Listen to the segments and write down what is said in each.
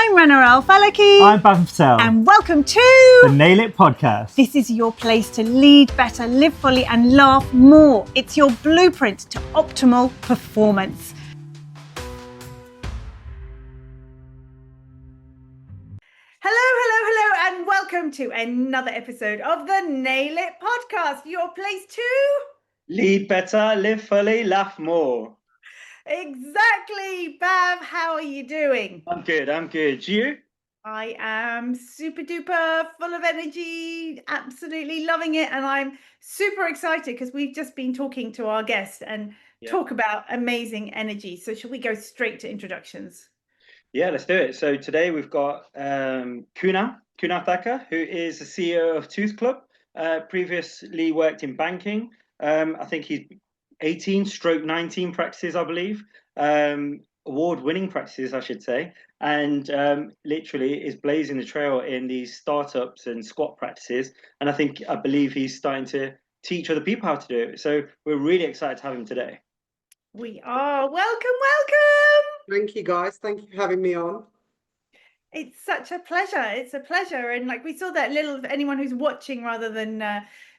I'm Rana Al-Falaki. I'm Bav, and welcome to the Nail It podcast. This is your place to lead better, live fully and laugh more. It's your blueprint to optimal performance. Hello, and welcome to another episode of the Nail It podcast, your place to lead better, live fully, laugh more. Exactly. Bav, how are you doing? I'm good. You? I am super duper full of energy, absolutely loving it. And I'm super excited because we've just been talking to our guest and talk about amazing energy. So shall we go straight to introductions? Yeah, let's do it. So today we've got Kunal Thakker, who is the CEO of Tooth Club, previously worked in banking. I think he's 18/19 practices, I believe. Award-winning practices, I should say, and literally is blazing the trail in these startups and squat practices. And I believe he's starting to teach other people how to do it. So we're really excited to have him today. We are. Welcome. Thank you, guys. Thank you for having me on. It's such a pleasure. It's a pleasure. And like we saw that little, anyone who's watching rather than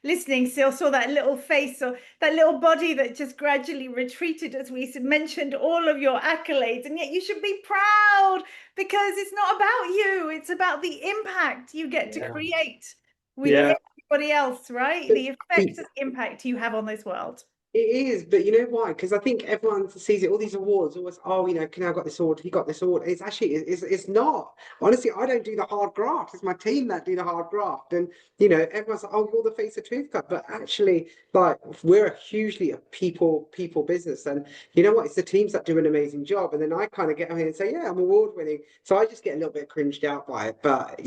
listening still saw that little face or that little body that just gradually retreated as we mentioned all of your accolades. And yet you should be proud because it's not about you. It's about the impact you get to create with everybody else, right? The effect and impact you have on this world. It is, but you know why? Because I think everyone sees it, all these awards, always, Kunal got this award, he got this award. It's actually, it's not. Honestly, I don't do the hard graft. It's my team that do the hard graft. And, everyone's like, oh, you're the face of Tooth Club. But actually, like, we're a hugely people business. And you know what? It's the teams that do an amazing job. And then I kind of get on here and say, yeah, I'm award winning. So I just get a little bit cringed out by it. But,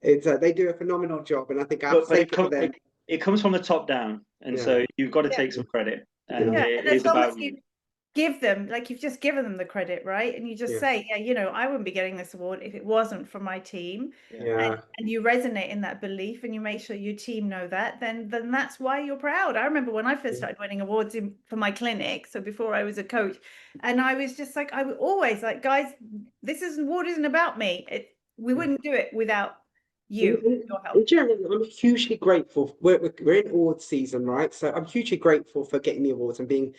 it's they do a phenomenal job. And I think I have to say for them. It comes from the top down, and so you've got to take some credit. And it is about you. Give them, like you've just given them the credit, right? And you just say, I wouldn't be getting this award if it wasn't for my team. And you resonate in that belief, and you make sure your team know that. Then that's why you're proud. I remember when I first started winning awards for my clinic, so before I was a coach, and I was just like, I was always like, guys, this award isn't about me. We wouldn't do it without your help. In general, I'm hugely grateful. We're in awards season, right? So I'm hugely grateful for getting the awards and being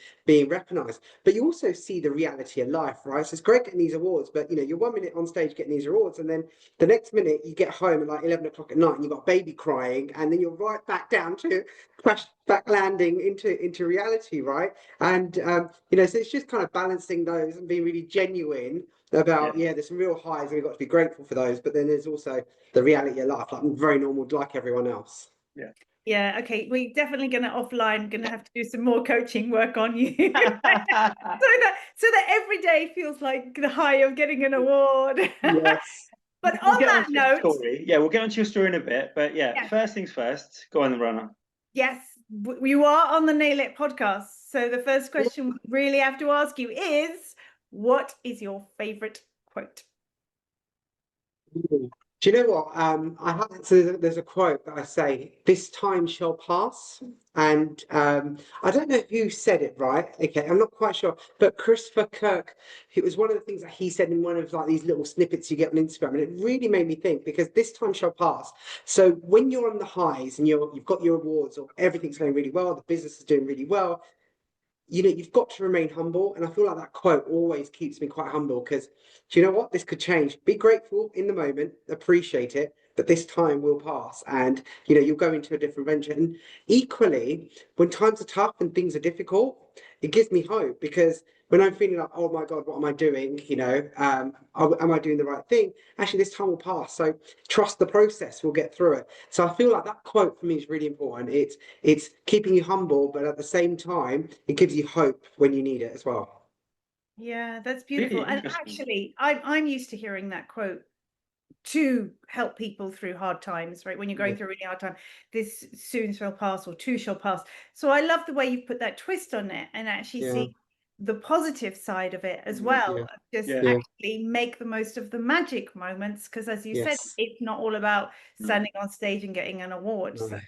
recognised. But you also see the reality of life, right? So it's great getting these awards, but you're 1 minute on stage getting these awards, and then the next minute you get home at like 11 o'clock at night, and you've got baby crying, and then you're right back down to back landing into reality, right? And so it's just kind of balancing those and being really genuine about there's some real highs and we've got to be grateful for those, but then there's also the reality of life, like I'm very normal like everyone else. Okay, we're definitely gonna have to do some more coaching work on you so that every day feels like the high of getting an award. But on that note, we'll get onto your story in a bit, but first things first, go on the runner. Yes, you are on the Nail It podcast, so the first question we really have to ask you is, what is your favorite quote? Do you know what? There's a quote that I say, "This time shall pass," and I don't know who said it, right? Okay, I'm not quite sure, but Christopher Kirk, it was one of the things that he said in one of like these little snippets you get on Instagram, and it really made me think, because this time shall pass. So when you're on the highs and you've got your awards or everything's going really well, the business is doing really well, you've got to remain humble. And I feel like that quote always keeps me quite humble, because do you know what? This could change. Be grateful in the moment, appreciate it, but this time will pass, and you'll go into a different venture. And equally, when times are tough and things are difficult, it gives me hope, because when I'm feeling like, oh my God, what am I doing? Am I doing the right thing? Actually, this time will pass. So trust the process, we'll get through it. So I feel like that quote for me is really important. It's keeping you humble, but at the same time, it gives you hope when you need it as well. Yeah, that's beautiful. And actually, I'm used to hearing that quote to help people through hard times, right? When you're going through a really hard time, this soon shall pass, or too shall pass. So I love the way you put that twist on it and actually see the positive side of it as well. Actually make the most of the magic moments, because as you said, it's not all about standing on stage and getting an award. So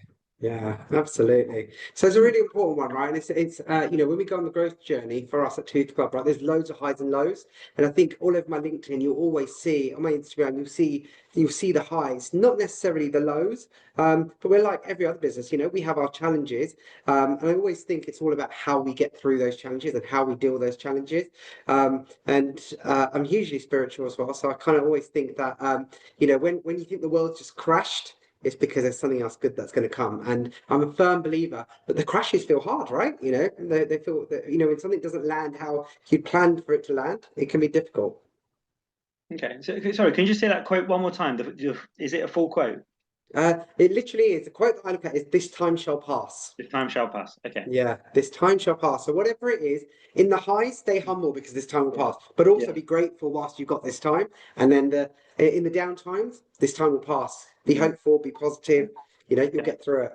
Yeah, absolutely. So it's a really important one, right? And it's when we go on the growth journey for us at Tooth Club, right, there's loads of highs and lows. And I think all over my LinkedIn, you'll always see on my Instagram, you'll see the highs, not necessarily the lows. But we're like every other business, we have our challenges. And I always think it's all about how we get through those challenges and how we deal with those challenges. And I'm hugely spiritual as well. So I kind of always think that when you think the world's just crashed, it's because there's something else good that's going to come. And I'm a firm believer that the crashes feel hard, right? They feel that, when something doesn't land how you planned for it to land, it can be difficult. Okay, so sorry, can you just say that quote one more time? Is it a full quote? It literally is. The quote that I look at is "This time shall pass." This time shall pass. Okay. Yeah, this time shall pass. So whatever it is, in the highs, stay humble because this time will pass. But also Yeah. be grateful whilst you've got this time. And then in the down times, this time will pass. Be hopeful, be positive. You'll get through it.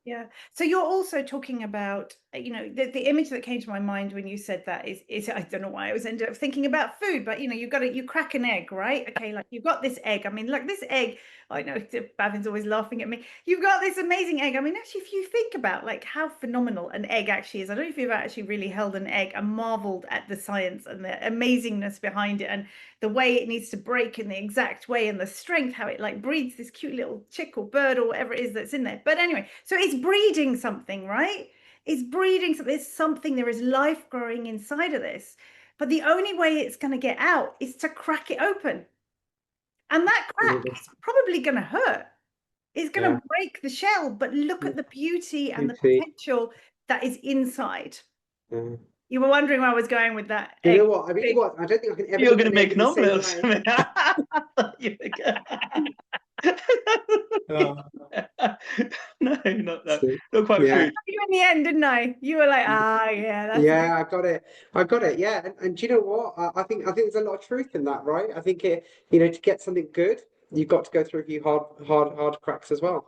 Yeah. So you're also talking about, the image that came to my mind when you said that is I don't know why I was ended up thinking about food, but you crack an egg, right? Okay, like you've got this egg. I mean, like this egg, I know Bavin's always laughing at me. You've got this amazing egg. I mean, actually, if you think about like how phenomenal an egg actually is, I don't know if you've actually really held an egg and marveled at the science and the amazingness behind it and the way it needs to break in the exact way and the strength, how it like breeds this cute little chick or bird or whatever it is that's in there. But anyway, so it's breeding something, right? It's breeding something. There's something, there is life growing inside of this. But the only way it's going to get out is to crack it open. And that crack is probably going to hurt. It's going to break the shell, but look at the beauty and the potential that is inside. Yeah. You were wondering where I was going with that. You know what? I really was. I don't think I can ever. You're going to look make at an the same omelette or something. way. No, not quite Yeah. food. You in the end, didn't I? You were like, yeah, that's Yeah, I got it. I got it. Yeah, and do you know what? I think there's a lot of truth in that, right? I think to get something good, you've got to go through a few hard cracks as well.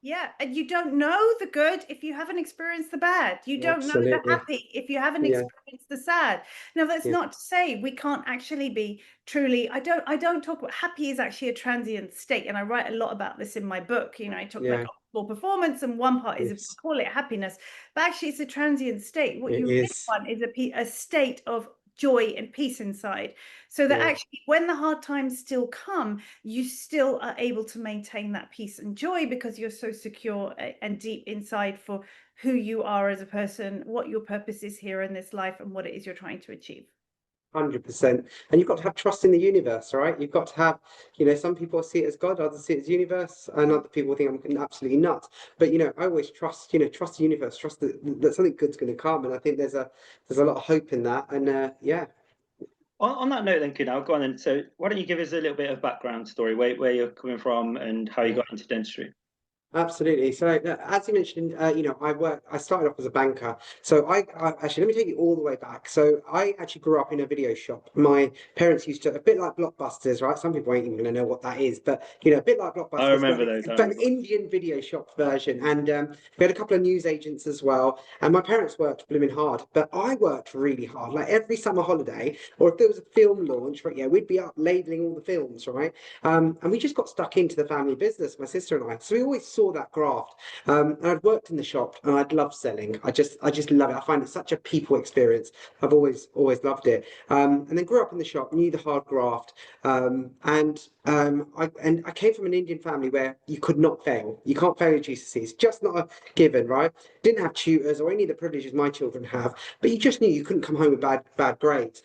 Yeah, and you don't know the good if you haven't experienced the bad. You don't know the Absolutely. happy if you haven't Yeah. experienced the sad. Now, that's Yeah. not to say we can't actually be truly, I don't talk about happy is actually a transient state. And I write a lot about this in my book. I talk like Yeah. optimal performance, and one part is Yes. call it happiness, but actually it's a transient state. What It you really is. want is a state of joy and peace inside, so that Yeah. actually when the hard times still come, you still are able to maintain that peace and joy because you're so secure and deep inside for who you are as a person, what your purpose is here in this life, and what it is you're trying to achieve. 100%. And you've got to have trust in the universe, right? You've got to have, some people see it as God, others see it as universe, and other people think I'm absolutely nuts. But I always trust the universe, trust that something good's going to come. And I think there's a lot of hope in that. And yeah. On that note, then, Kunal, go on then. So, why don't you give us a little bit of background story, where you're coming from, and how you got into dentistry? Absolutely. So, as you mentioned, I started off as a banker. So, actually, let me take you all the way back. So, I actually grew up in a video shop. My parents used to, a bit like Blockbusters, right? Some people ain't even going to know what that is, but a bit like Blockbusters, I remember those. but an Indian video shop version. And we had a couple of news agents as well. And my parents worked blooming hard, but I worked really hard. Like every summer holiday, or if there was a film launch, right? Yeah, we'd be up labeling all the films, right? And we just got stuck into the family business, my sister and I. So we always saw that graft. And I'd worked in the shop and I'd loved selling. I just love it. I find it such a people experience. I've always loved it. And then grew up in the shop, knew the hard graft. I came from an Indian family where you could not fail. You can't fail your GCSEs. Just not a given, right? Didn't have tutors or any of the privileges my children have, but you just knew you couldn't come home with bad grades.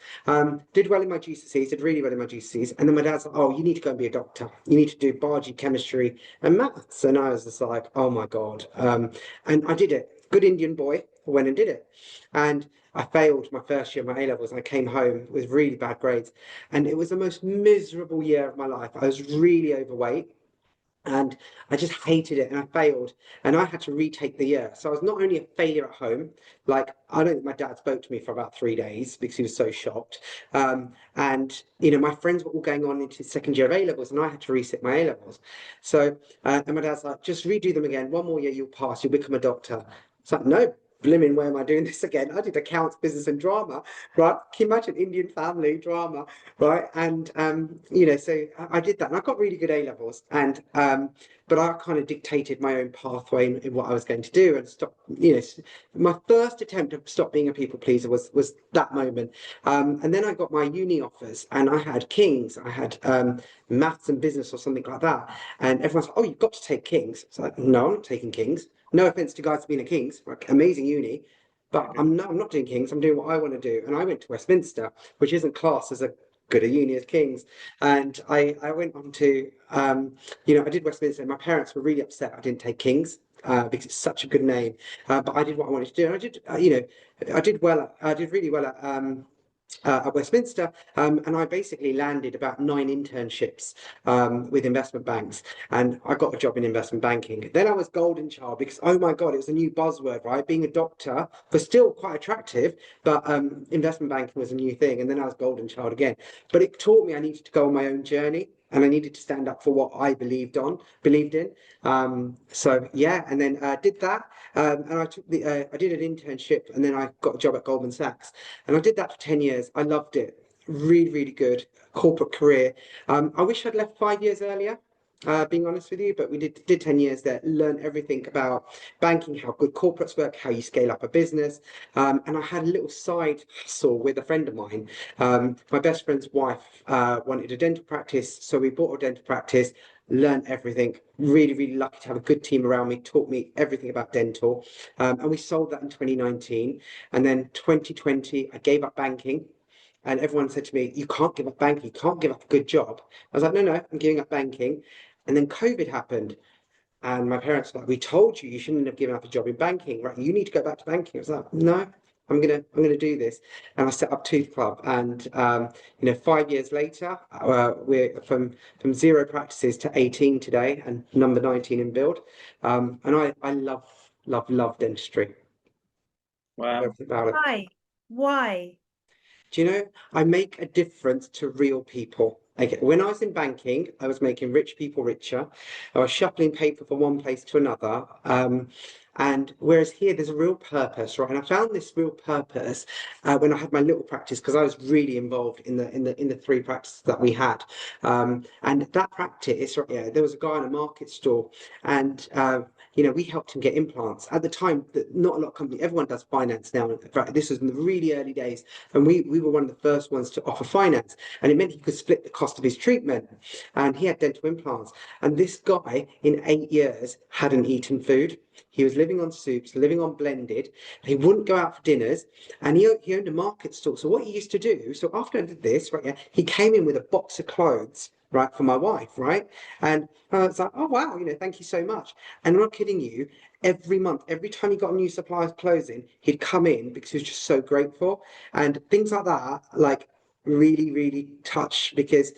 Did well in my GCSEs, did really well in my GCSEs, and then my dad's like, "Oh, you need to go and be a doctor. You need to do biology, chemistry, and maths." And I was just like, "Oh my God!" And I did it. Good Indian boy, went and did it, and I failed my first year of my A levels. And I came home with really bad grades, and it was the most miserable year of my life. I was really overweight. And I just hated it and I failed and I had to retake the year. So I was not only a failure at home, like I don't think my dad spoke to me for about 3 days because he was so shocked. And my friends were all going on into second year of A levels and I had to resit my A levels. So and my dad's like, just redo them again. One more year, you'll pass, you'll become a doctor. It's like, no, blimmin', where am I doing this again? I did accounts, business, and drama, right? Can you imagine Indian family drama, right? And so I did that, and I got really good A levels, and but I kind of dictated my own pathway in what I was going to do, and stop. My first attempt to stop being a people pleaser was that moment, and then I got my uni offers, and I had Kings, I had maths and business or something like that, and everyone's like, "Oh, you've got to take Kings." It's like, no, I'm not taking Kings. No offense to guys being a Kings, like, amazing uni, but I'm not doing Kings. I'm doing what I want to do, and I went to Westminster, which isn't classed as a good a uni as Kings, and I went on to I did Westminster. And my parents were really upset I didn't take Kings. Because it's such a good name, but I did what I wanted to do, and I did. I did well. I did really well at Westminster, and I basically landed about 9 internships with investment banks, and I got a job in investment banking. Then I was golden child because, oh my God, it was a new buzzword, right? Being a doctor was still quite attractive, but investment banking was a new thing. And then I was golden child again. But it taught me I needed to go on my own journey, and I needed to stand up for what I believed in. So yeah, and then did that, and I did an internship, and then I got a job at Goldman Sachs, and I did that for 10 years. I loved it. Really, really good corporate career. I wish I'd left 5 years earlier. Being honest with you, but we did 10 years there, learned everything about banking, how good corporates work, how you scale up a business. And I had a little side hustle with a friend of mine. My best friend's wife wanted a dental practice, so we bought a dental practice, learned everything. Really, really lucky to have a good team around me, taught me everything about dental. And we sold that in 2019. And then 2020, I gave up banking. And everyone said to me, "You can't give up banking, you can't give up a good job." I was like, "No, no, I'm giving up banking." And then COVID happened. And my parents were like, "We told you shouldn't have given up a job in banking, right? You need to go back to banking." I was like, "No, I'm gonna do this." And I set up Tooth Club. And 5 years later, we're from zero practices to 18 today, and number 19 in build. And I love dentistry. Wow. Everything about it. Why? Do you know, I make a difference to real people. Like, when I was in banking, I was making rich people richer. I was shuffling paper from one place to another. And whereas here, there's a real purpose, right? And I found this real purpose when I had my little practice, because I was really involved in the 3 practices that we had. And that practice, right, yeah, there was a guy in a market store, and we helped him get implants. At the time, not a lot of companies, everyone does finance now. In fact, this was in the really early days, and we were one of the first ones to offer finance, and it meant he could split the cost of his treatment. And he had dental implants, and this guy in 8 years hadn't eaten food. He was living on soups, living on blended. He wouldn't go out for dinners, and he owned a market stall. So what he used to do, so after I did this, right, yeah, he came in with a box of clothes, right, for my wife, right? And I was like, "Oh wow, thank you so much." And I'm not kidding you, every month, every time he got a new supply of clothes in, he'd come in because he was just so grateful. And things like that, like, really, really touch, because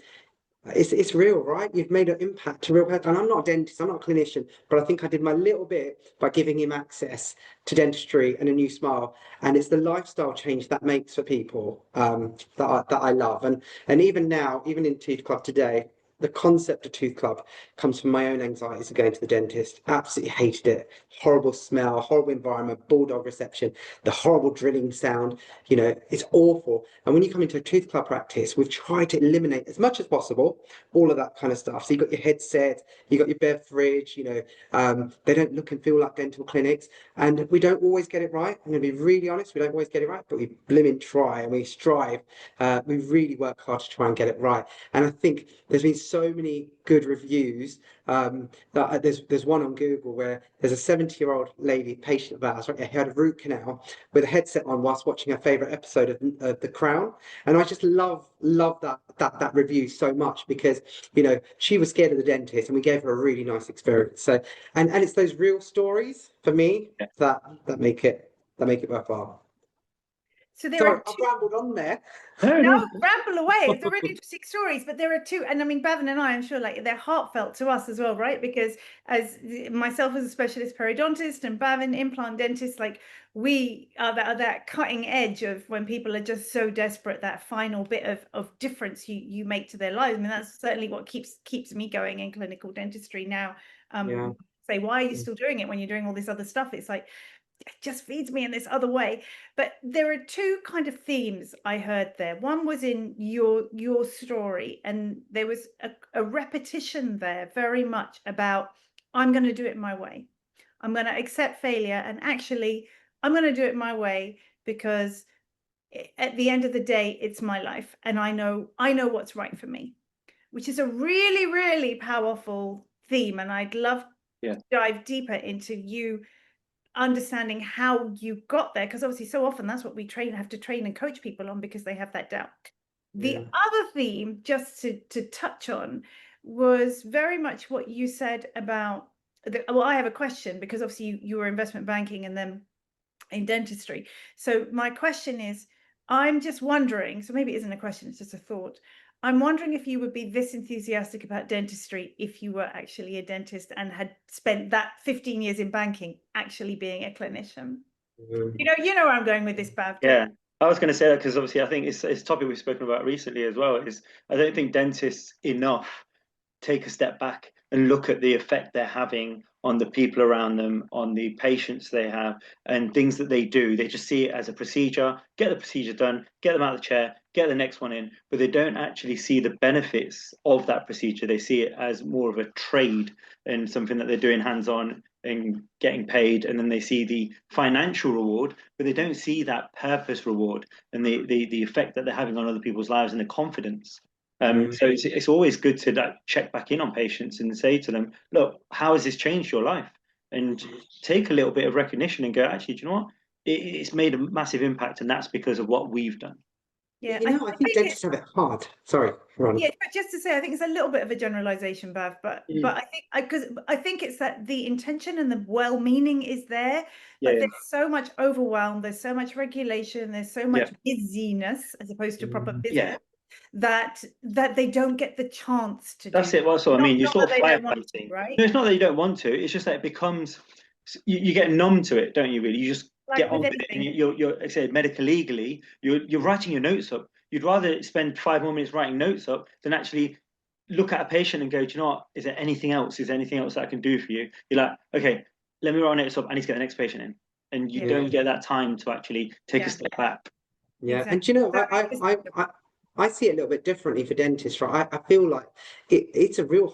it's real, right? You've made an impact to real people. And I'm not a dentist, I'm not a clinician, but I think I did my little bit by giving him access to dentistry and a new smile. And it's the lifestyle change that makes for people that I love. And even now, even in Tooth Club today, the concept of Tooth Club comes from my own anxieties of going to the dentist. Absolutely hated it. Horrible smell, horrible environment, bulldog reception, the horrible drilling sound. It's awful. And when you come into a Tooth Club practice, we've tried to eliminate as much as possible all of that kind of stuff. So you've got your headset, you've got your beverage, they don't look and feel like dental clinics. And we don't always get it right. I'm going to be really honest, we don't always get it right, but we blimmin' try and we strive. We really work hard to try and get it right. And I think there's been so many good reviews. That there's one on Google where there's a 70-year-old lady, patient of ours, right, who had a root canal with a headset on whilst watching her favourite episode of The Crown. And I just love that review so much, because she was scared of the dentist, and we gave her a really nice experience. So and it's those real stories for me that make it worthwhile. So there Sorry, are I've two. rambled on there. No, ramble away. It's a really interesting stories, but there are two, and I mean, Bhavin and I, I'm sure, like, they're heartfelt to us as well, right? Because as myself as a specialist periodontist and Bhavin implant dentist, like, we are that cutting edge of when people are just so desperate, that final bit of difference you make to their lives. I mean, that's certainly what keeps me going in clinical dentistry now. Yeah. Say, why are you still doing it when you're doing all this other stuff? It's like, just feeds me in this other way. But there are two kind of themes I heard there. One was in your story, and there was a repetition there very much about, I'm going to do it my way. I'm going to accept failure, and actually I'm going to do it my way, because at the end of the day, it's my life, and I know what's right for me, which is a really, really powerful theme. And I'd love to dive deeper into you understanding how you got there, because obviously so often that's what we have to train and coach people on, because they have that doubt. The other theme, just to touch on, was very much what you said about well, I have a question, because obviously you were investment banking and then in dentistry. So my question is, I'm just wondering, so maybe it isn't a question, it's just a thought. I'm wondering if you would be this enthusiastic about dentistry if you were actually a dentist and had spent that 15 years in banking actually being a clinician. You know where I'm going with this, Bav. Yeah, I was going to say that because obviously I think it's a topic we've spoken about recently as well. Is I don't think dentists enough take a step back and look at the effect they're having on the people around them, on the patients they have, and things that they do. They just see it as a procedure, get the procedure done, get them out of the chair, get the next one in, but they don't actually see the benefits of that procedure. They see it as more of a trade and something that they're doing hands-on and getting paid, and then they see the financial reward, but they don't see that purpose reward and the effect that they're having on other people's lives and the confidence. So it's always good to check back in on patients and say to them, look, how has this changed your life? And take a little bit of recognition and go, actually, do you know what? It's made a massive impact, and that's because of what we've done. Yeah, I think dentists have it hard. Sorry, Ron. Yeah, but just to say, I think it's a little bit of a generalization, Bav, but I think it's that the intention and the well-meaning is there, but there's so much overwhelm, there's so much regulation, there's so much busyness as opposed to proper business. That they don't get the chance to do. That's it. Well, so I mean, you sort of firefighting, right? No, it's not that you don't want to. It's just that it becomes you get numb to it, don't you? Really, you just get on with it, and you're like I said, medical legally, you're writing your notes up. You'd rather spend 5 more minutes writing notes up than actually look at a patient and go, do you know what? Is there anything else? Is there anything else that I can do for you? You're like, okay, let me write notes up. I need to get the next patient in, and you don't get that time to actually take a step back. Yeah, and you know, I see it a little bit differently for dentists, right? I feel like it's a really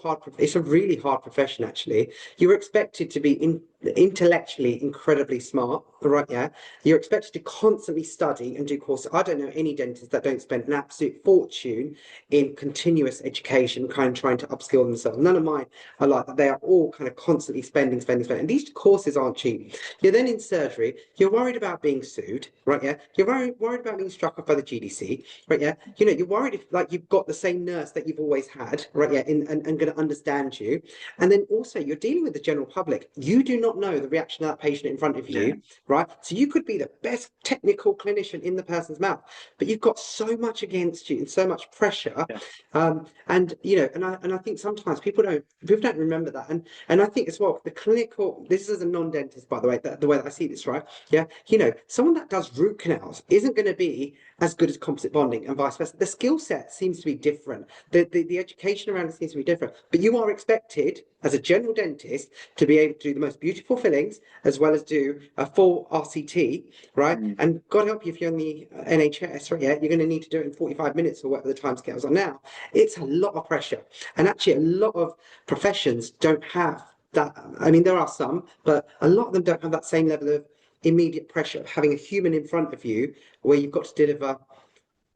hard profession, actually. You're expected to be intellectually incredibly smart, right? Yeah. You're expected to constantly study and do courses. I don't know any dentists that don't spend an absolute fortune in continuous education, kind of trying to upskill themselves. None of mine are like that. They are all kind of constantly spending. And these courses aren't cheap. You're then in surgery. You're worried about being sued, right? Yeah. You're worried about being struck off by the GDC, right? Yeah. You know, you're worried if like you've got the same nurse that you've always had, right? Yeah. And going to understand you. And then also you're dealing with the general public. You do not know the reaction of that patient in front of you, right? So you could be the best technical clinician in the person's mouth, but you've got so much against you and so much pressure. And you know, and I think sometimes people don't remember that. And I think as well, the clinical, this is a non-dentist, by the way, the way that I see this, right? Yeah, you know, someone that does root canals isn't going to be as good as composite bonding and vice versa. The skill set seems to be different. The education around it seems to be different. But you are expected as a general dentist to be able to do the most beautiful fillings as well as do a full RCT, right? And God help you if you're in the NHS, right? Yeah, you're going to need to do it in 45 minutes or whatever the timescales are now. It's a lot of pressure. And actually a lot of professions don't have that. I mean, there are some, but a lot of them don't have that same level of immediate pressure of having a human in front of you where you've got to deliver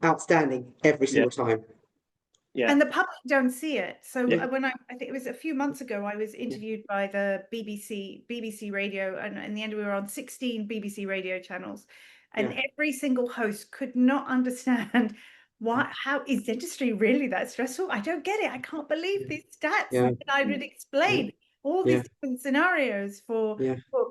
outstanding every single time. And the public don't see it. So when I think it was a few months ago, I was interviewed by the BBC radio, and in the end we were on 16 BBC radio channels, and every single host could not understand how is dentistry really that stressful? I don't get it. I can't believe these stats. And I would explain all these different scenarios for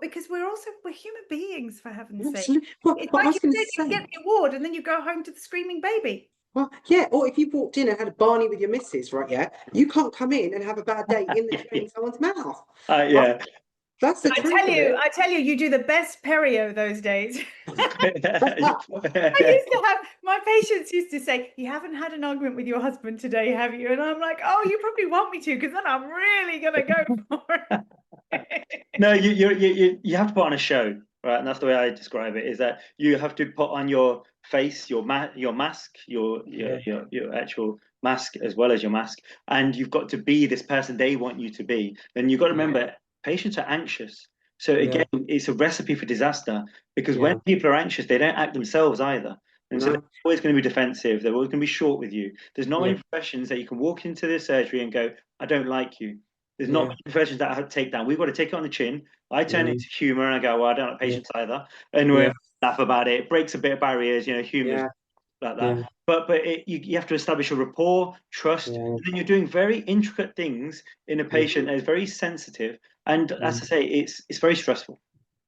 because we're human beings, for heaven's sake. It's like you get the award and then you go home to the screaming baby. Well, yeah, or if you walked in and had a Barney with your missus, right? Yeah, you can't come in and have a bad day in the chair in someone's mouth. Right? That's the truth. I tell you, you do the best perio those days. My patients used to say, "You haven't had an argument with your husband today, have you?" And I'm like, "Oh, you probably want me to, because then I'm really gonna go for it." No, you have to put on a show. right? And that's the way I describe it, is that you have to put on your face, your mask, your actual mask as well as your mask, and you've got to be this person they want you to be. And you've got to remember, patients are anxious. So again, it's a recipe for disaster, because when people are anxious, they don't act themselves either. And so they're always going to be defensive. They're always going to be short with you. There's not many professions that you can walk into the surgery and go, I don't like you. There's not many professions that have to take down. We've got to take it on the chin. I turn it into humor and I go, well, I don't like patients either. And we laugh about it. It breaks a bit of barriers, humor like that. But you have to establish a rapport, trust, and then you're doing very intricate things in a patient that is very sensitive. And as I say, it's very stressful.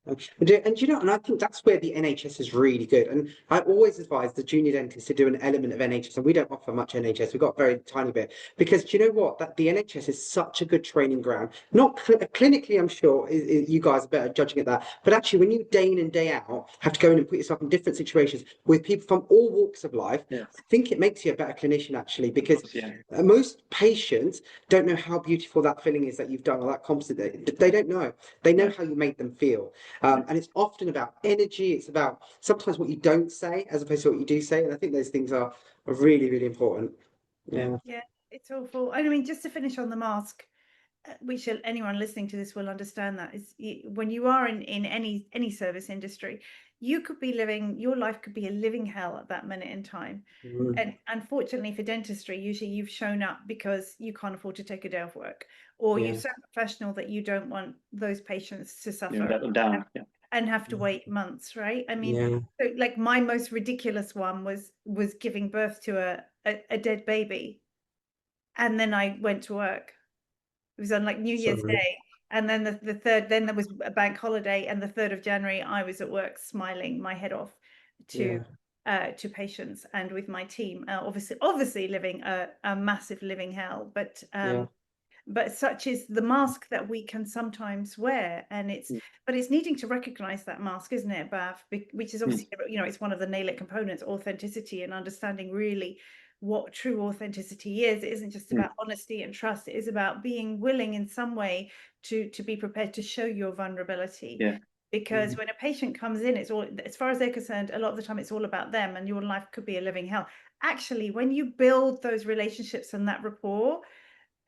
And I think that's where the NHS is really good. And I always advise the junior dentists to do an element of NHS, and we don't offer much NHS. We've got a very tiny bit, because do you know what? That the NHS is such a good training ground. Not clinically, I'm sure you guys are better judging at that. But actually, when you day in and day out have to go in and put yourself in different situations with people from all walks of life, I think it makes you a better clinician, actually, because most patients don't know how beautiful that filling is that you've done, or that composite. They don't know. They know how you made them feel. And it's often about energy. It's about sometimes what you don't say as opposed to what you do say. And I think those things are really, really important. Yeah, it's awful. I mean, just to finish on the mask, which anyone listening to this will understand, that is, when you are in any service industry, you could be living, your life could be a living hell at that minute in time. And unfortunately for dentistry, usually you've shown up because you can't afford to take a day off work, or you're so professional that you don't want those patients to suffer let them down, and have to wait months, right? I mean, so like my most ridiculous one was giving birth to a dead baby, and then I went to work. It was on like New Year's Day, and then the third, then there was a bank holiday, and the 3rd of January I was at work smiling my head off to patients and with my team, obviously living a massive living hell, but such is the mask that we can sometimes wear, and it's needing to recognize that mask, isn't it, Bav? Which is obviously it's one of the nail it components, authenticity, and understanding really what true authenticity is. It isn't just about honesty and trust. It is about being willing in some way to be prepared to show your vulnerability. Because when a patient comes in, it's all, as far as they're concerned, a lot of the time it's all about them, and your life could be a living hell. Actually, when you build those relationships and that rapport,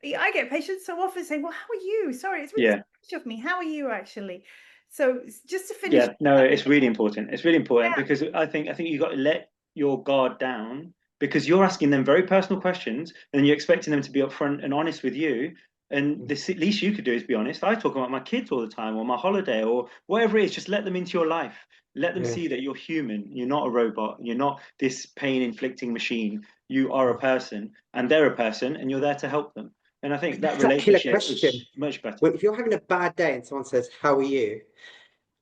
I get patients so often saying, well, how are you? Sorry, it's really selfish of me. How are you actually? So just to finish. No, it's really important. It's really important because I think you've got to let your guard down, because you're asking them very personal questions and you're expecting them to be upfront and honest with you. And the least you could do is be honest. I talk about my kids all the time, or my holiday, or whatever it is. Just let them into your life. Let them see that you're human. You're not a robot. You're not this pain-inflicting machine. You are a person, and they're a person, and you're there to help them. And I think that relationship is much better. Well, if you're having a bad day and someone says, how are you?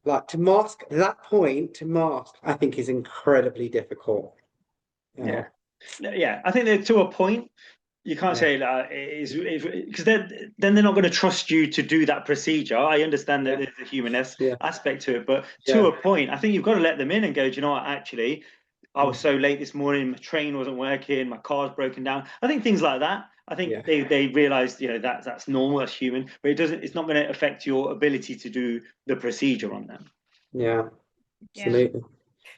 Like, to mask that point, I think is incredibly difficult. Yeah. I think that to a point, you can't say that because then they're not going to trust you to do that procedure. I understand that there's a human aspect to it, but to a point, I think you've got to let them in and go, do you know what, actually, I was so late this morning, my train wasn't working, my car's broken down. I think things like that. I think they realised, that's normal, that's human, but it's not going to affect your ability to do the procedure on them. Yeah, absolutely.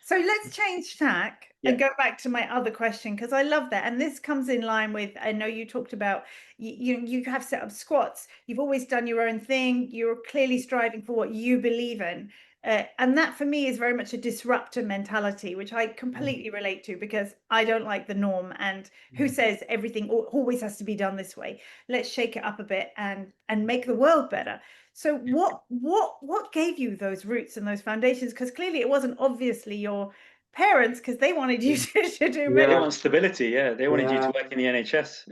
So let's change tack and go back to my other question, because I love that. And this comes in line with, I know you talked about, you have set up squats. You've always done your own thing. You're clearly striving for what you believe in. And that for me is very much a disruptor mentality, which I completely relate to, because I don't like the norm. And who says everything always has to be done this way? Let's shake it up a bit and make the world better. So what gave you those roots and those foundations? Because clearly it wasn't obviously your parents, because they wanted you to do they want stability. They wanted you to work in the NHS.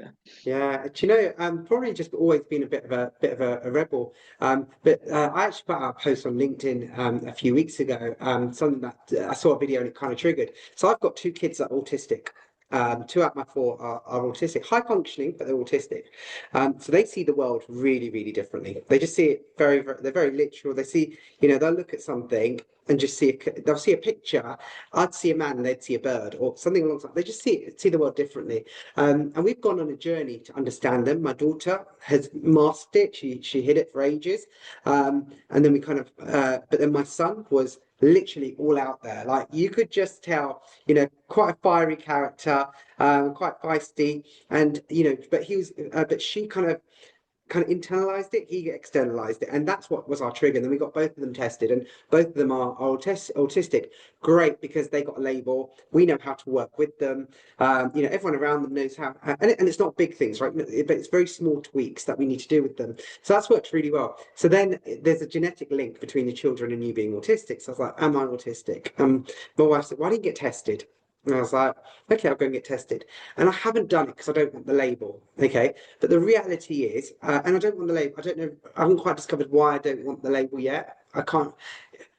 Do you know, probably just always been a bit of a rebel. But I actually put out a post on LinkedIn a few weeks ago, something that I saw a video and it kind of triggered. So I've got 2 kids that are autistic. 2 out of my 4 are autistic, high functioning, but they're autistic. So they see the world really, really differently. They just see it they're very literal. They see, they'll look at something and just they'll see a picture. I'd see a man and they'd see a bird or something along that. They just see the world differently. And we've gone on a journey to understand them. My daughter has masked it. She hid it for ages. And then we kind of, but then my son was literally all out there. Like you could just tell, quite a fiery character, quite feisty, and but but she kind of internalized it, he externalized it, and that's what was our trigger. And then we got both of them tested, and both of them are autistic. Great, because they got a label. We know how to work with them. Everyone around them knows how, and it's not big things, right? But it's very small tweaks that we need to do with them. So that's worked really well. So then there's a genetic link between the children and you being autistic. So I was like, am I autistic? My wife said, why don't you get tested? And I was like, okay, I'll go and get tested. And I haven't done it because I don't want the label. Okay. But the reality is, and I don't want the label, I don't know, I haven't quite discovered why I don't want the label yet. I'm kind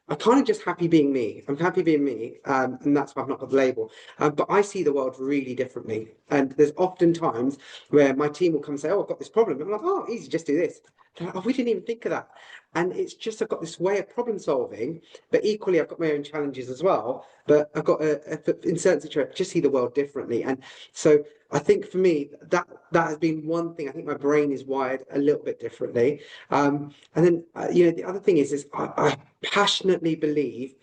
of just happy being me. I'm happy being me. And that's why I've not got the label. But I see the world really differently. And there's often times where my team will come and say, oh, I've got this problem. And I'm like, oh, easy, just do this. They're like, oh, we didn't even think of that. And it's just, I've got this way of problem solving, but equally I've got my own challenges as well. But I've got in certain situations, just see the world differently. And so I think for me, that has been one thing. I think my brain is wired a little bit differently. And then, the other thing is I passionately believe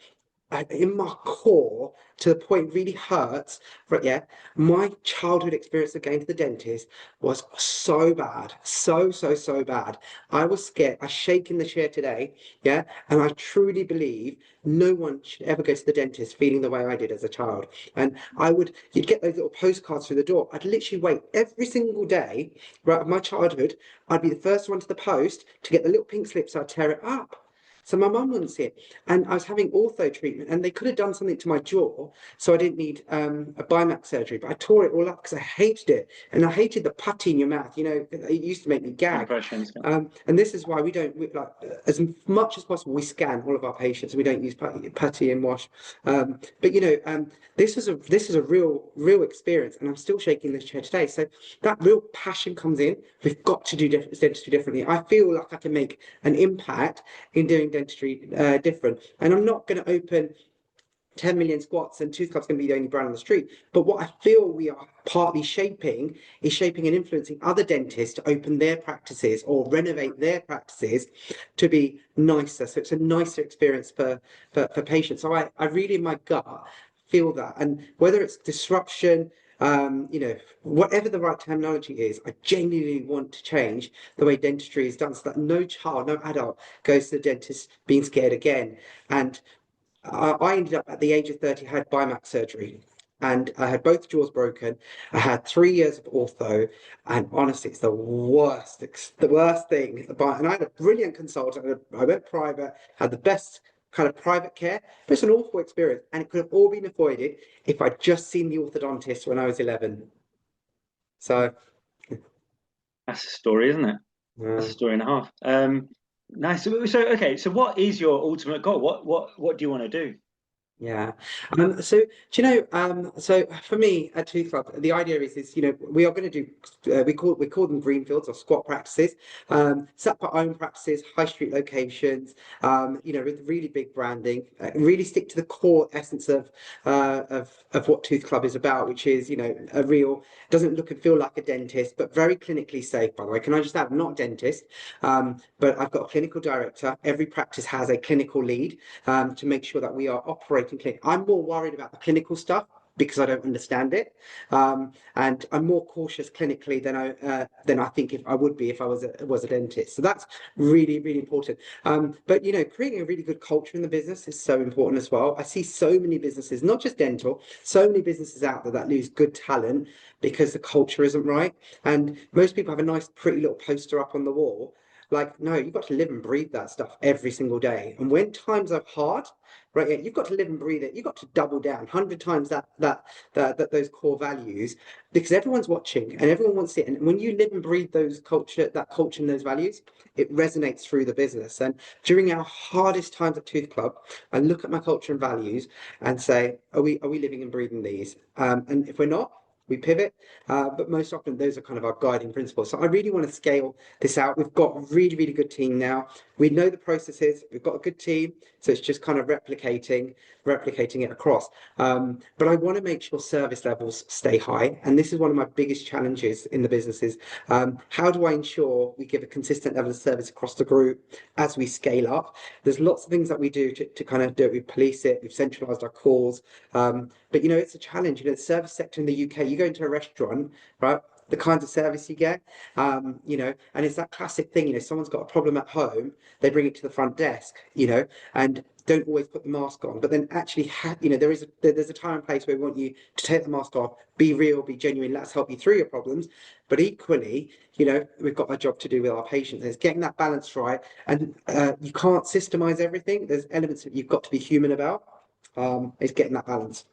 in my core, to the point it really hurts, but yeah, my childhood experience of going to the dentist was so bad, so bad. I was scared. I shake in the chair today, yeah, and I truly believe no one should ever go to the dentist feeling the way I did as a child. And you'd get those little postcards through the door. I'd literally wait every single day, right, of my childhood. I'd be the first one to the post to get the little pink slips. I'd tear it up. So my mum wouldn't see it. And I was having ortho treatment, and they could have done something to my jaw, so I didn't need a Bimax surgery. But I tore it all up because I hated it. And I hated the putty in your mouth. It used to make me gag. Impressions. And this is why as much as possible, we scan all of our patients. We don't use putty and wash. This is a real experience, and I'm still shaking this chair today. So that real passion comes in. We've got to do dentistry differently. I feel like I can make an impact in doing dentistry different. And I'm not going to open 10 million squats and Tooth Club's going to be the only brand on the street. But what I feel we are partly shaping and influencing other dentists to open their practices or renovate their practices to be nicer. So it's a nicer experience for patients. So I really, in my gut, feel that. And whether it's disruption, whatever the right terminology is, I genuinely want to change the way dentistry is done so that no child, no adult goes to the dentist being scared again. And I ended up at the age of 30, had Bimax surgery, and I had both jaws broken. I had 3 years of ortho, and honestly, it's the worst thing. And I had a brilliant consultant. I went private, had the best kind of private care, but it's an awful experience, and it could have all been avoided if I'd just seen the orthodontist when I was 11. So That's a story, isn't it? That's a story and a half. Nice. So okay. So what is your ultimate goal? What do you want to do? Yeah. So do you know? So for me at Tooth Club, the idea is we are going to do we call them greenfields or squat practices, set up our own practices, high street locations, with really big branding, really stick to the core essence of what Tooth Club is about, which is a real, doesn't look and feel like a dentist, but very clinically safe. By the way, can I just add, I'm not a dentist, but I've got a clinical director. Every practice has a clinical lead to make sure that we are operating. I'm more worried about the clinical stuff because I don't understand it, and I'm more cautious clinically than I think if I would be if I was a dentist. So that's really, really important. But creating a really good culture in the business is so important as well. I see so many businesses, not just dental, so many businesses out there that lose good talent because the culture isn't right. And most people have a nice, pretty little poster up on the wall. Like, no, you've got to live and breathe that stuff every single day. And when times are hard, right, yeah, you've got to live and breathe it. You've got to double down 100 times that those core values, because everyone's watching and everyone wants it. And when you live and breathe that culture and those values, it resonates through the business. And during our hardest times at Tooth Club, I look at my culture and values and say, are we living and breathing these? And if we're not, we pivot. But most often those are kind of our guiding principles. So I really want to scale this out. We've got a really, really good team now. We know the processes, we've got a good team. So it's just kind of replicating it across. But I want to make sure service levels stay high. And this is one of my biggest challenges in the businesses. How do I ensure we give a consistent level of service across the group as we scale up? There's lots of things that we do to kind of do it. We police it, we've centralized our calls. But, it's a challenge. The service sector in the UK, you go into a restaurant, right? The kinds of service you get, and it's that classic thing, someone's got a problem at home, they bring it to the front desk, and don't always put the mask on, but then actually, there's a time and place where we want you to take the mask off, be real, be genuine, let's help you through your problems. But equally, we've got a job to do with our patients. It's getting that balance right, and you can't systemize everything. There's elements that you've got to be human about. It's getting that balance.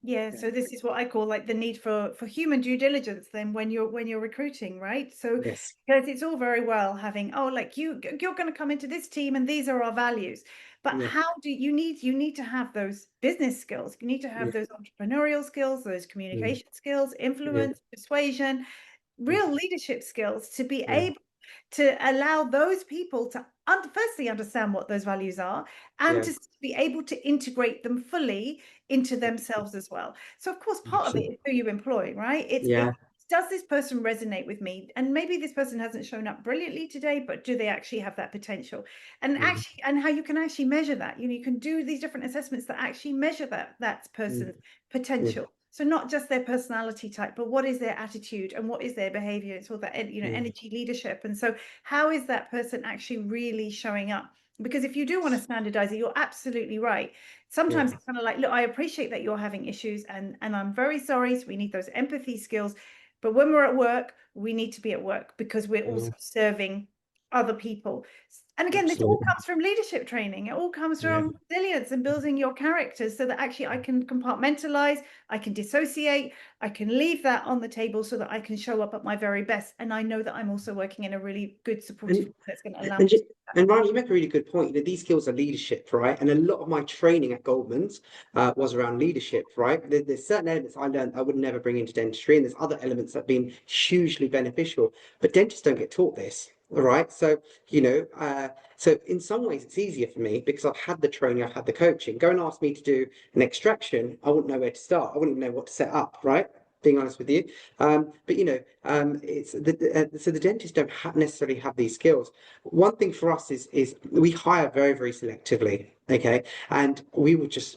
Yeah, so this is what I call like the need for human due diligence then when you're recruiting, right? So Yes. because it's all very well having, like you're going to come into this team and these are our values. But Yeah. how do you need to have those business skills? You need to have those entrepreneurial skills, those communication skills, influence, persuasion, real leadership skills to be able to allow those people to firstly understand what those values are and to be able to integrate them fully into themselves as well. So of course, part of it is who you employ, right? Does this person resonate with me? And maybe this person hasn't shown up brilliantly today, but do they actually have that potential? And actually, and how you can actually measure that. You can do these different assessments that actually measure that person's potential. So not just their personality type, but what is their attitude and what is their behavior? It's all that, energy, leadership. And so how is that person actually really showing up? Because if you do want to standardize it, you're absolutely right. Sometimes it's kind of like, look, I appreciate that you're having issues and I'm very sorry. So we need those empathy skills. But when we're at work, we need to be at work because we're also serving other people. And again, this all comes from leadership training. It all comes from resilience and building your characters so that actually I can compartmentalize, I can dissociate, I can leave that on the table so that I can show up at my very best. And I know that I'm also working in a really good supportive that's going to allow me to do that. And Ryan, you make a really good point. These skills are leadership, right? And a lot of my training at Goldman's was around leadership, right? There's certain elements I learned I would never bring into dentistry, and there's other elements that have been hugely beneficial. But dentists don't get taught this. All right. So, so in some ways it's easier for me because I've had the training, I've had the coaching. Go and ask me to do an extraction, I wouldn't know where to start. I wouldn't even know what to set up, right? Being honest with you. But it's so the dentists don't necessarily have these skills. One thing for us is we hire very, very selectively. Okay. And we just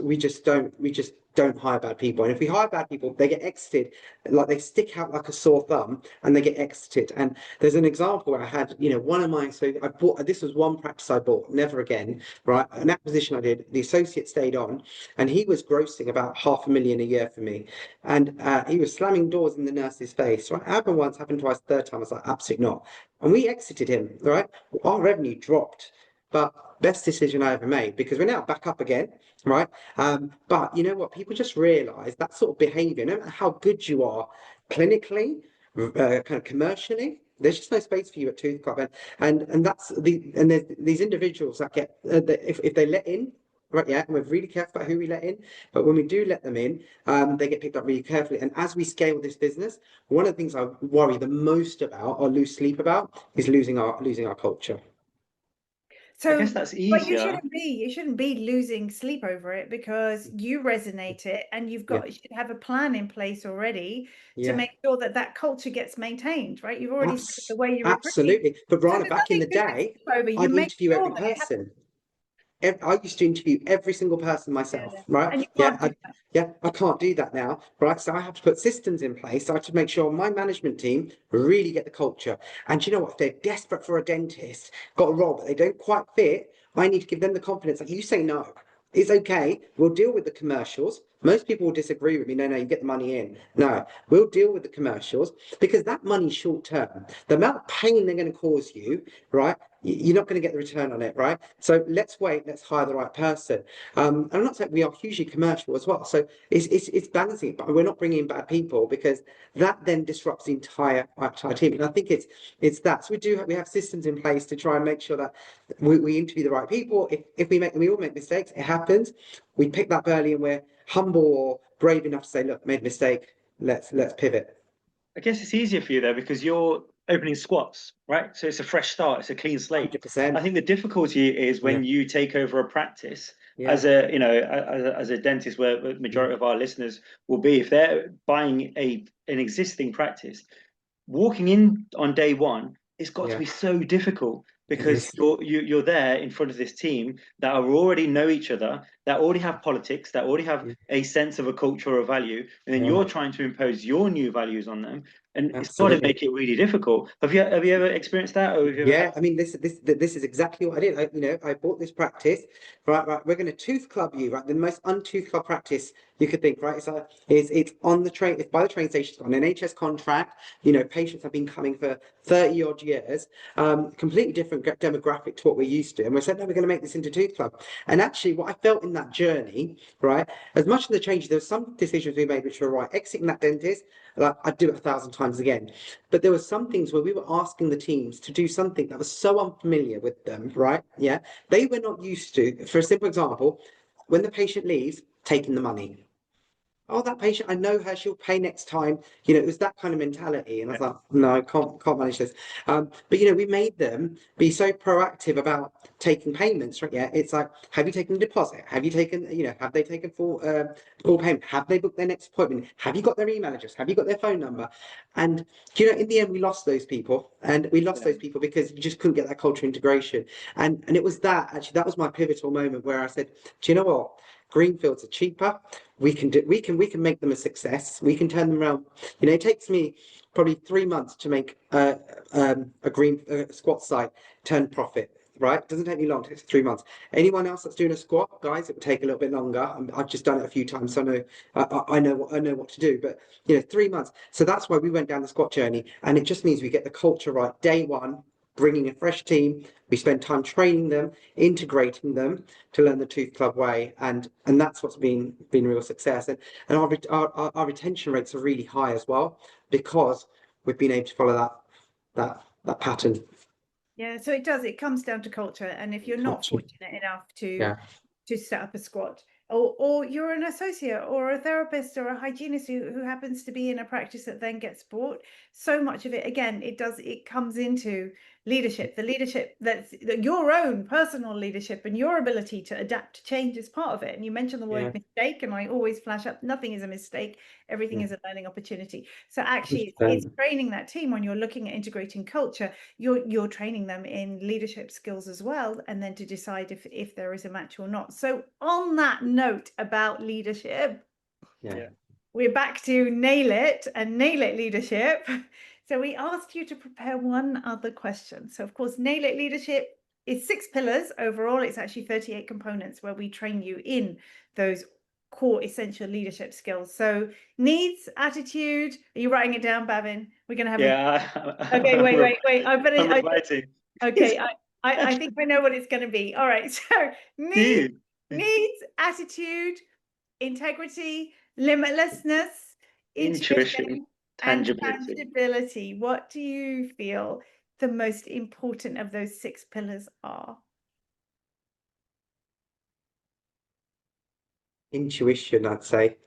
don't hire bad people. And if we hire bad people, they get exited, like they stick out like a sore thumb and they get exited. And there's an example where I had, this was one practice I bought, never again, right? An acquisition I did, the associate stayed on and he was grossing about $500,000 a year for me. And he was slamming doors in the nurse's face, right? Happened once, happened twice, third time, I was like, absolutely not. And we exited him, right? Our revenue dropped. But best decision I ever made because we're now back up again, right? But you know what? People just realize that sort of behavior, no matter how good you are clinically, kind of commercially, there's just no space for you at Tooth Club. And there's these individuals that get, if they let in, right, and we're really careful about who we let in, but when we do let them in, they get picked up really carefully. And as we scale this business, one of the things I worry the most about or lose sleep about is losing our culture. So, I guess that's but easier. you shouldn't be losing sleep over it because you resonate it and you should have a plan in place already to make sure that culture gets maintained, right? You've already said the way you're recruiting. Absolutely. But So Rana, there's back in the nothing to day, sleep over. You I'd make interview sure every that it happens. person. I used to interview every single person myself, right? And you can't do that. I can't do that now, right? So I have to put systems in place. I have to make sure my management team really get the culture. And you know what? If they're desperate for a dentist, got a role, but they don't quite fit, I need to give them the confidence that you say no. It's okay. We'll deal with the commercials. Most people will disagree with me. No, you get the money in. No, we'll deal with the commercials because that money's short term. The amount of pain they're going to cause you, right? You're not going to get the return on it, right? So let's wait. Let's hire the right person. I'm not saying we are hugely commercial as well. So it's balancing it, but we're not bringing in bad people because that then disrupts the entire team. And I think it's that. So we have systems in place to try and make sure that we interview the right people. If we all make mistakes, it happens. We pick that early and we're humble or brave enough to say, look, made a mistake. Let's pivot. I guess it's easier for you though because you're opening squats, right? So it's a fresh start, it's a clean slate. 100%. I think the difficulty is when you take over a practice as a, you know, as a dentist, where the majority of our listeners will be, if they're buying an existing practice, walking in on day one, it's got to be so difficult because you're there in front of this team that are already know each other, that already have politics, that already have a sense of a culture or value, and then you're trying to impose your new values on them, and it's got to make it really difficult. Have you ever experienced that? Or have you I mean, this is exactly what I did. You know, I bought this practice. Right, we're going to tooth club you, right? The most untooth club practice you could think, right? It's on the train. It's by the train station. It's got an NHS contract. You know, patients have been coming for 30 odd years. Completely different demographic to what we're used to. And we said, no, we're going to make this into tooth club. And actually, what I felt in that journey, right? As much as the changes, there were some decisions we made which were right. Exiting that dentist, like, I'd do it 1,000 times again. But there were some things where we were asking the teams to do something that was so unfamiliar with them, right? Yeah. They were not used to, for a simple example, when the patient leaves, taking the money. Oh, that patient, I know her, she'll pay next time. You know, it was that kind of mentality. And I was like, no, I can't manage this. But, you know, we made them be so proactive about taking payments, right? Yeah. It's like, have you taken a deposit? Have you taken, you know, have they taken full payment? Have they booked their next appointment? Have you got their email address? Have you got their phone number? And, you know, in the end, we lost those people. And we lost those people because you just couldn't get that culture integration. And it was that was my pivotal moment where I said, do you know what? Greenfields are cheaper. We can make them a success. We can turn them around. You know, it takes me probably 3 months to make a squat site turn profit. Right? It doesn't take me long. It takes 3 months. Anyone else that's doing a squat, guys, it will take a little bit longer. I've just done it a few times, so I know what to do. But you know, 3 months. So that's why we went down the squat journey, and it just means we get the culture right day one. Bringing a fresh team, we spend time training them, integrating them to learn the Tooth Club way, and that's what's been real success. And our retention rates are really high as well because we've been able to follow that pattern. Yeah, so it comes down to culture, and if you're not fortunate enough to set up a squat, or you're an associate or a therapist or a hygienist who happens to be in a practice that then gets bought, so much of it, again, it comes into leadership, the leadership that's your own personal leadership, and your ability to adapt to change is part of it. And you mentioned the word mistake, and I always flash up, nothing is a mistake, everything is a learning opportunity. So actually it's training that team. When you're looking at integrating culture, you're training them in leadership skills as well, and then to decide if there is a match or not. So on that note about leadership, we're back to nail it leadership. So we asked you to prepare one other question. So of course, nail it leadership is 6 pillars overall. It's actually 38 components where we train you in those core essential leadership skills. So needs, attitude. Are you writing it down, Bavin? We're gonna have okay, wait. I think I know what it's going to be. All right. So needs, attitude, integrity, limitlessness, intuition, and tangibility. What do you feel the most important of those 6 pillars are? Intuition, I'd say.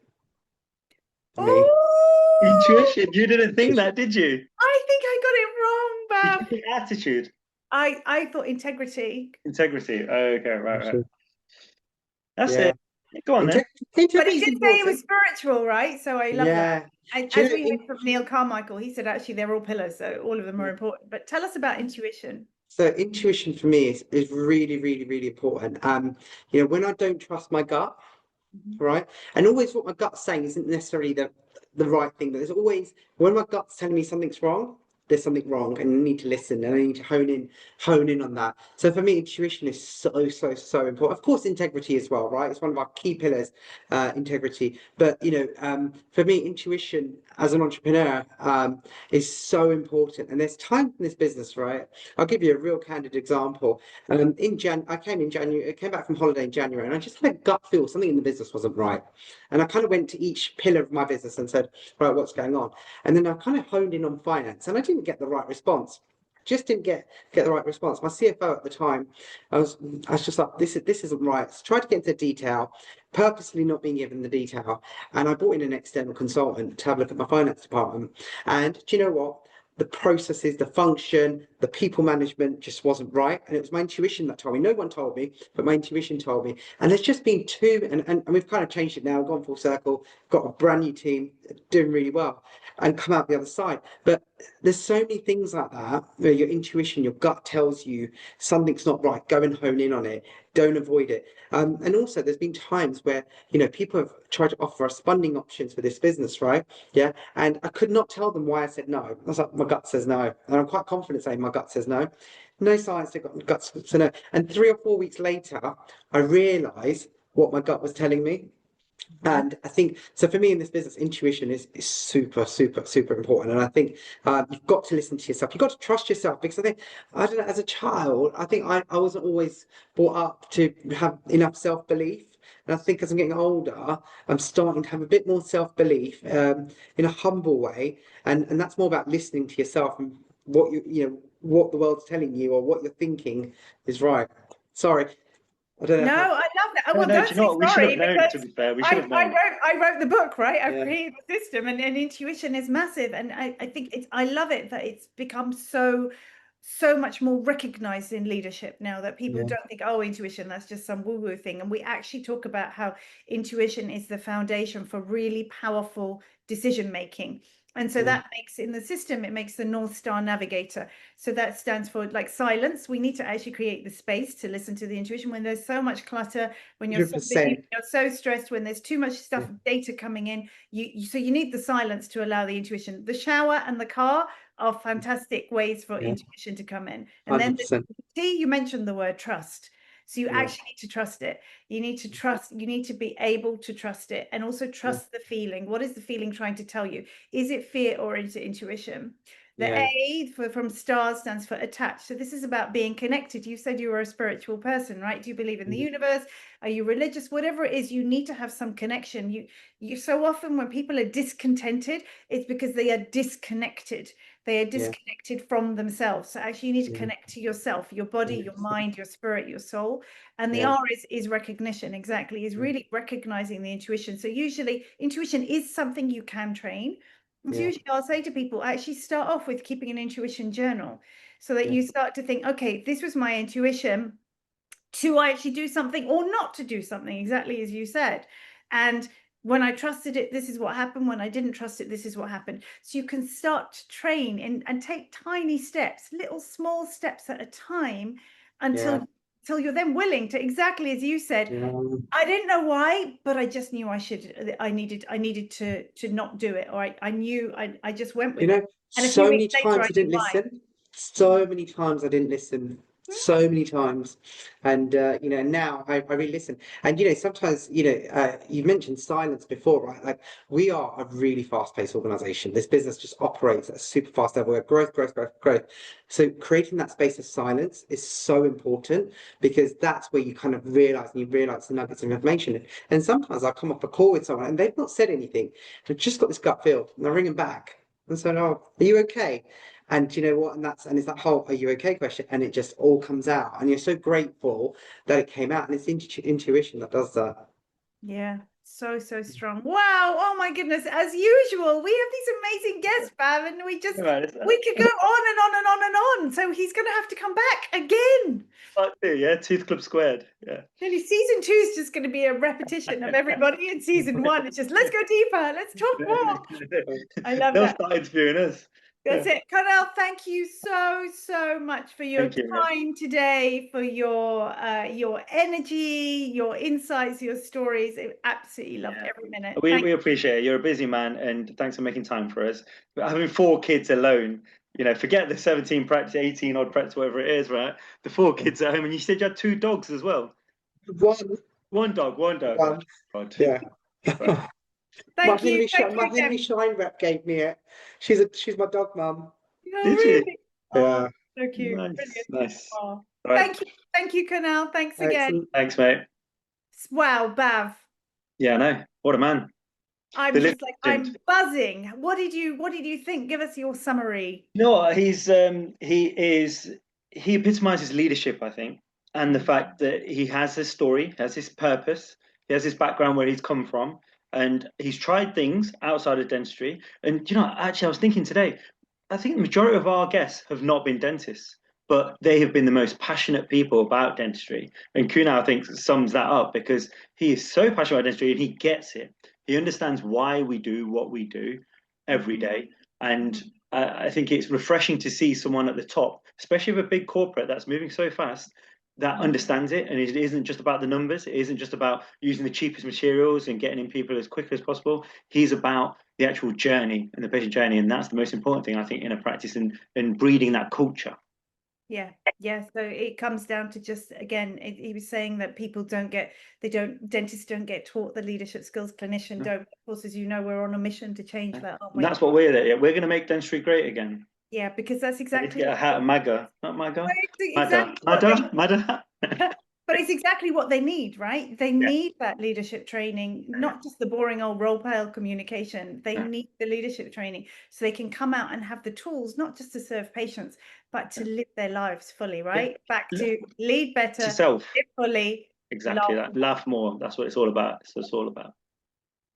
Intuition. You didn't think that, did you? I think I got it wrong, Bav. Did you think attitude? I thought integrity. Integrity. Okay, right. That's it. Go on then. But he did say it was spiritual, right? So I love that. As we heard from Neil Carmichael, he said actually they're all pillars, so all of them are important. But tell us about intuition. So intuition for me is really, really, really important. You know, when I don't trust my gut, right, and always what my gut's saying isn't necessarily the right thing. There's always, when my gut's telling me something's wrong, there's something wrong, and I need to listen, and I need to hone in on that. So for me, intuition is so important. Of course, integrity as well, right? It's one of our key pillars, integrity. But you know, for me, intuition as an entrepreneur is so important. And there's times in this business, right? I'll give you a real candid example. I came back from holiday in January, and I just had a gut feel something in the business wasn't right. And I kind of went to each pillar of my business and said, right, what's going on? And then I kind of honed in on finance, and I didn't get the right response. just didn't get the right response. My CFO at the time, I was just like, this isn't right. So tried to get into detail, purposely not being given the detail, and I brought in an external consultant to have a look at my finance department. And do you know what? The processes, the function, the people management just wasn't right. And it was my intuition that told me. No one told me, but my intuition told me. And there's just been and we've kind of changed it now, gone full circle, got a brand new team doing really well and come out the other side. But there's so many things like that where your intuition, your gut tells you something's not right. Go and hone in on it. Don't avoid it. And also there's been times where, people have tried to offer us funding options for this business, right? Yeah. And I could not tell them why I said no. I was like, my gut says no. And I'm quite confident saying my gut says no. No science, they've got guts, so no. And 3 or 4 weeks later, I realized what my gut was telling me. And I think so for me in this business, intuition is super, super, super important. And I think you've got to listen to yourself. You've got to trust yourself because I don't know, as a child, I think I wasn't always brought up to have enough self-belief. And I think as I'm getting older, I'm starting to have a bit more self-belief in a humble way. And that's more about listening to yourself and what what the world's telling you or what you're thinking is right. Sorry. I don't know. No, I love that. Well, No, don't do you say know what? We should sorry have known, because to be fair. We should have known. I wrote the book, right? I've Yeah. created the system, and intuition is massive. And I think I love it that it's become so much more recognized in leadership now, that people Yeah. don't think, oh, intuition, that's just some woo-woo thing. And we actually talk about how intuition is the foundation for really powerful decision making. And so that makes, in the system, it makes the North Star navigator. So that stands for like silence. We need to actually create the space to listen to the intuition when there's so much clutter, when you're so busy, 100%. when you're so stressed, when there's too much stuff, data coming in. So you need the silence to allow the intuition. The shower and the car are fantastic ways for intuition to come in. And then 100%. you mentioned the word trust. So you actually need to trust it. You need to trust, you need to be able to trust it, and also trust the feeling. What is the feeling trying to tell you? Is it fear or is it intuition? The A from stars stands for attached. So this is about being connected. You said you were a spiritual person, right? Do you believe in the universe? Are you religious? Whatever it is, you need to have some connection. You so often when people are discontented, it's because they are disconnected. They are disconnected from themselves. So actually you need to connect to yourself, your body, your mind, your spirit, your soul. And the R is recognition, exactly, is really recognizing the intuition. So usually intuition is something you can train. And so usually I'll say to people, actually start off with keeping an intuition journal so that you start to think, okay, this was my intuition to actually do something or not to do something, exactly as you said. And when I trusted it, this is what happened. When I didn't trust it, this is what happened. So you can start to train and take tiny steps, little small steps at a time until you're then willing to, exactly as you said, I didn't know why, but I just knew I needed to not do it. Or I knew I just went with it. And So many times I didn't listen. So many times I didn't listen. So many times. And now I really listen. And sometimes you mentioned silence before, right? Like, we are a really fast-paced organization. This business just operates at a super fast level. We're growth. So creating that space of silence is so important, because that's where you kind of realize the nuggets of information. And sometimes I'll come off a call with someone and they've not said anything. They've just got this gut feel, and I ring them back and say, "Oh, are you okay?" And you know what? And it's that whole "are you okay" question, and it just all comes out, and you're so grateful that it came out. And it's intuition that does that. Yeah, so strong. Wow. Oh my goodness. As usual, we have these amazing guests, Bav, and we could go on and on and on and on. So he's going to have to come back again. Part 2, yeah, Tooth Club squared. Yeah. Nearly season 2 is just going to be a repetition of everybody in season 1. It's just, let's go deeper. Let's talk more. I love They'll that. start interviewing us. That's it. Kunal, thank you so much for your time today, for your energy, your insights, your stories. I absolutely loved every minute. We appreciate it. You're a busy man, and thanks for making time for us. But having 4 kids alone, forget the 17 practice, 18 odd practice, whatever it is, right? The 4 kids at home, and you said you had 2 dogs as well. One dog. One. God. Yeah. Thank you. My Henry Shine rep gave me it. She's my dog mum. Oh, Did really? you? Yeah. Oh, so cute. Nice. Oh. Right. Thank you, Kunal. Thanks again. Thanks, mate. Wow, Bav. Yeah, I know. What a man. I'm The just like, I'm legend. buzzing. What did you think? Give us your summary. No, he epitomizes leadership, I think, and the fact that he has his story, has his purpose, he has his background where he's come from, and he's tried things outside of dentistry. And actually, I was thinking today, I think the majority of our guests have not been dentists, but they have been the most passionate people about dentistry. And Kunal, I think, sums that up because he is so passionate about dentistry and he gets it. He understands why we do what we do every day. And I think it's refreshing to see someone at the top, especially with a big corporate that's moving so fast, that understands it. And it isn't just about the numbers. It isn't just about using the cheapest materials and getting in people as quickly as possible. He's about the actual journey and the patient journey. And that's the most important thing, I think, in a practice and breeding that culture. Yeah. So it comes down to just, again, he was saying that dentists don't get taught the leadership skills, clinician don't. Of course, as you know, we're on a mission to change that, aren't we? And that's what we're there. We're going to make dentistry great again. Yeah, because that's exactly Get a hat of MAGA, not MAGA. Exactly MAGA. But it's exactly what they need, right? They need that leadership training, not just the boring old role play communication. They need the leadership training so they can come out and have the tools, not just to serve patients, but to live their lives fully, right? Back to lead better, yourself. live fully. Exactly that. Laugh more. That's what it's all about. That's what it's all about.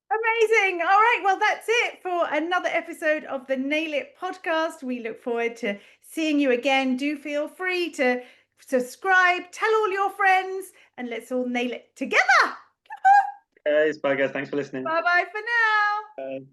Amazing. All right. Well, that's it for another episode of the Nail It podcast. We look forward to seeing you again. Do feel free to subscribe, tell all your friends, and let's all nail it together. Guys, bye guys. Thanks for listening. Bye for now. Bye.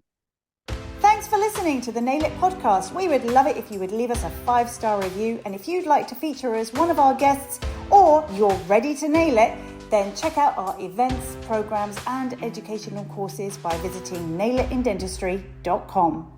Thanks for listening to the Nail It podcast. We would love it if you would leave us a 5-star review. And if you'd like to feature as one of our guests or you're ready to nail it, then check out our events, programs and educational courses by visiting nailitindentistry.com.